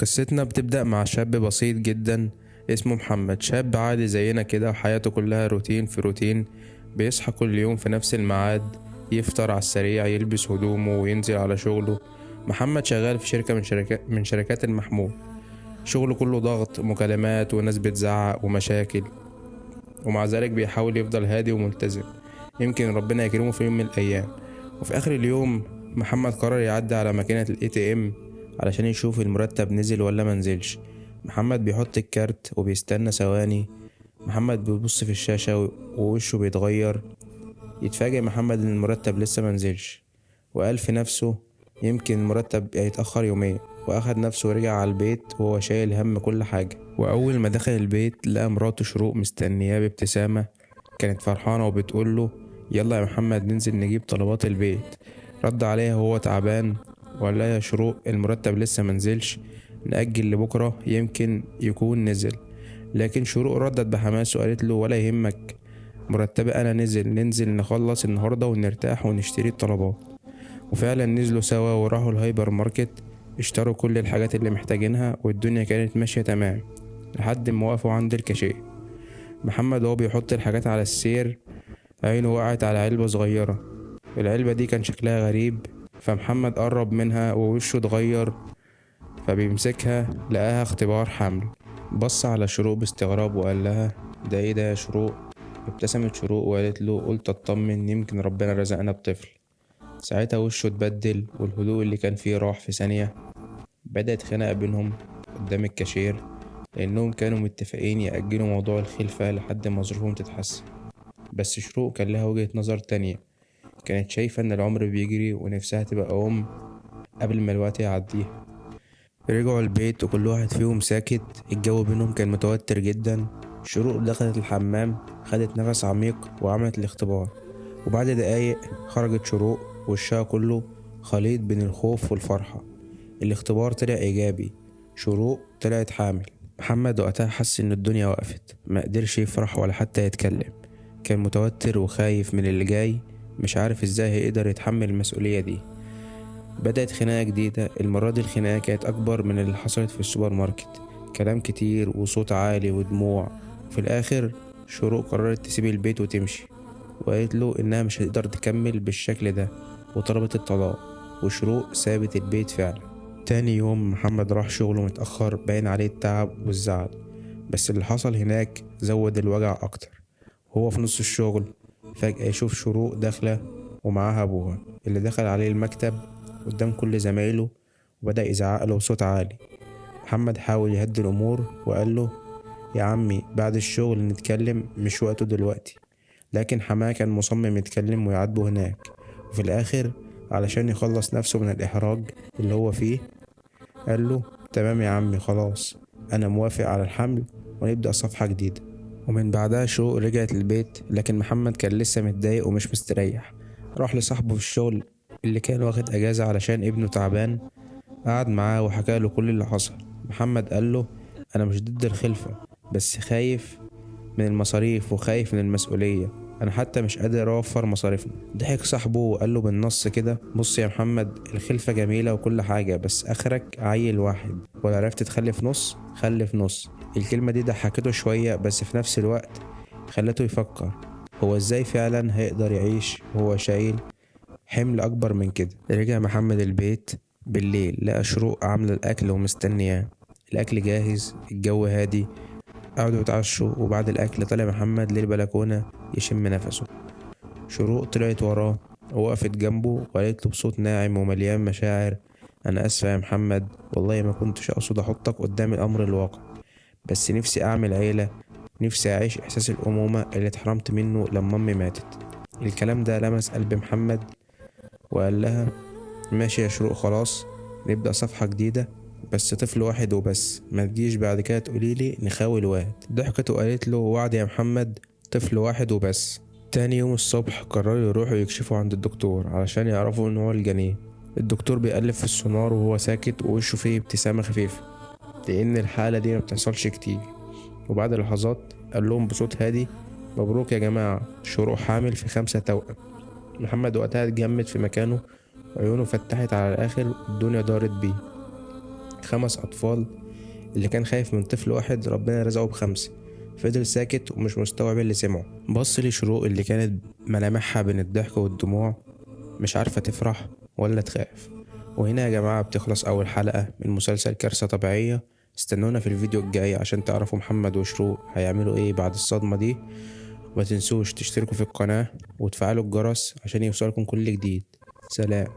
قصتنا بتبدأ مع شاب بسيط جدا اسمه محمد. شاب عادي زينا كده وحياته كلها روتين في روتين. بيصحى كل يوم في نفس الميعاد، يفطر على السريع، يلبس هدومه وينزل على شغله. محمد شغال في شركة من شركات المحمول. شغله كله ضغط مكالمات وناس بتزعق ومشاكل، ومع ذلك بيحاول يفضل هادي وملتزم. يمكن ربنا يكرمه في يوم من الأيام. وفي آخر اليوم محمد قرر يعدي على ماكينة ال ATM علشان يشوف المرتب نزل ولا منزلش. محمد بيحط الكارت وبيستنى ثواني. محمد بيبص في الشاشة ووشه بيتغير. يتفاجئ محمد إن المرتب لسه منزلش، وقال في نفسه يمكن المرتب هيتأخر يومين. وأخد نفسه ورجع على البيت وهو شايل هم كل حاجة. وأول ما دخل البيت لقى مراته شروق مستنياه بابتسامة. كانت فرحانة وبتقول له يلا يا محمد ننزل نجيب طلبات البيت. رد عليها وهو تعبان وقال لها يا شروق المرتب لسه منزلش، نأجل لبكرة يمكن يكون نزل. لكن شروق ردت بحماس وقالت له ولا يهمك، مرتبي أنا نزل، ننزل نخلص النهاردة ونرتاح ونشتري الطلبات. وفعلا نزلوا سوا وراحوا الهايبر ماركت، اشتروا كل الحاجات اللي محتاجينها والدنيا كانت ماشية تمام لحد ما وقفوا عند الكاشير. محمد وهو بيحط الحاجات على السير عينه وقعت على علبة صغيرة. العلبة دي كان شكلها غريب، فمحمد قرب منها ووشه اتغير. فبيمسكها لقاها اختبار حمل. بص على شروق باستغراب وقال لها ده ايه ده يا شروق؟ ابتسمت شروق وقالت له قلت اطمن يمكن ربنا رزقنا بطفل. ساعتها وشه اتبدل والهدوء اللي كان فيه راح في ثانية. بدأت خناقة بينهم قدام الكاشير، لأنهم كانوا متفقين يأجلوا موضوع الخلفة لحد ما ظروفهم تتحسن. بس شروق كان لها وجهة نظر تانية. كانت شايفة إن العمر بيجري ونفسها تبقى أم قبل ما الوقت يعديها. رجعوا البيت وكل واحد فيهم ساكت. الجو بينهم كان متوتر جدا. شروق دخلت الحمام، خدت نفس عميق وعملت الاختبار. وبعد دقايق خرجت شروق وشها كله خليط بين الخوف والفرحة. الاختبار طلع إيجابي، شروق طلعت حامل. محمد وقتها حس إن الدنيا وقفت، ما قدرش يفرح ولا حتى يتكلم. كان متوتر وخايف من اللي جاي، مش عارف ازاي هيقدر يتحمل المسؤولية دي. بدأت خناقة جديدة. المرة دي الخناقة كانت أكبر من اللي حصلت في السوبر ماركت. كلام كتير وصوت عالي ودموع. في الآخر شروق قررت تسيب البيت وتمشي، وقالت له إنها مش هتقدر تكمل بالشكل ده وطلبت الطلاق. وشروق سابت البيت فعلا. تاني يوم محمد راح شغله متأخر، باين عليه التعب والزعل. بس اللي حصل هناك زود الوجع أكتر. وهو في نص الشغل فجأة يشوف شروق داخلة ومعاها أبوها اللي دخل عليه المكتب قدام كل زمايله وبدأ يزعق له بصوت عالي. محمد حاول يهدي الأمور وقال له يا عمي بعد الشغل نتكلم، مش وقته دلوقتي. لكن حماه كان مصمم يتكلم ويعاتبه هناك. وفي الآخر علشان يخلص نفسه من الإحراج اللي هو فيه قال له تمام يا عمي خلاص، أنا موافق على الحمل ونبدأ صفحة جديدة. ومن بعدها شروق رجعت البيت، لكن محمد كان لسه متضايق ومش مستريح. راح لصاحبه في الشغل اللي كان واخد اجازة علشان ابنه تعبان. قعد معاه وحكى له كل اللي حصل. محمد قال له انا مش ضد الخلفة، بس خايف من المصاريف وخايف من المسؤولية. انا حتى مش قادر اوفر مصاريفنا. ضحك صاحبه وقال له بالنص كده بص يا محمد، الخلفة جميلة وكل حاجة، بس اخرك عيل واحد، ولا عرفت تخلف نص خلف نص. الكلمة دي ضحكته شوية، بس في نفس الوقت خلته يفكر هو ازاي فعلا هيقدر يعيش وهو شايل حمل اكبر من كده. رجع محمد البيت بالليل، لقى شروق عاملة الاكل ومستنياه. الاكل جاهز، الجو هادي. قعدوا يتعشوا وبعد الاكل طلع محمد للبلكونة يشم نفسه. شروق طلعت وراه ووقفت جنبه وقالت له بصوت ناعم ومليان مشاعر انا اسفة يا محمد، والله ما كنتش اقصد احطك قدام الامر الواقع، بس نفسي اعمل عيلة، نفسي اعيش احساس الامومة اللي اتحرمت منه لما امي ماتت. الكلام ده لمس قلب محمد وقال لها ماشي يا شروق خلاص، نبدأ صفحة جديدة، بس طفل واحد وبس، ما تجيش بعد كده تقوليلي نخاول واحد. ضحكت وقالت له وعد يا محمد، طفل واحد وبس. تاني يوم الصبح قرروا يروحوا يكشفوا عند الدكتور علشان يعرفوا ان هو الجنين. الدكتور بيقلب في السونار وهو ساكت ووشه فيه ابتسامة خفيفة، لأن الحالة دي ما بتحصلش كتير. وبعد لحظات قال لهم بصوت هادي مبروك يا جماعة، شروق حامل في 5 توأم. محمد وقتها اتجمد في مكانه وعيونه فتحت على الآخر، الدنيا دارت بيه. 5 أطفال، اللي كان خايف من طفل واحد ربنا رزقه ب5. فضل ساكت ومش مستوعب اللي سمعه. بص لشروق اللي كانت ملامحها بين الضحك والدموع، مش عارفة تفرح ولا تخاف. وهنا يا جماعة بتخلص أول حلقة من مسلسل كارثة طبيعية. استنونا في الفيديو الجاي عشان تعرفوا محمد وشروق هيعملوا ايه بعد الصدمة دي. وما تنسوش تشتركوا في القناة وتفعلوا الجرس عشان يوصلكم كل جديد. سلام.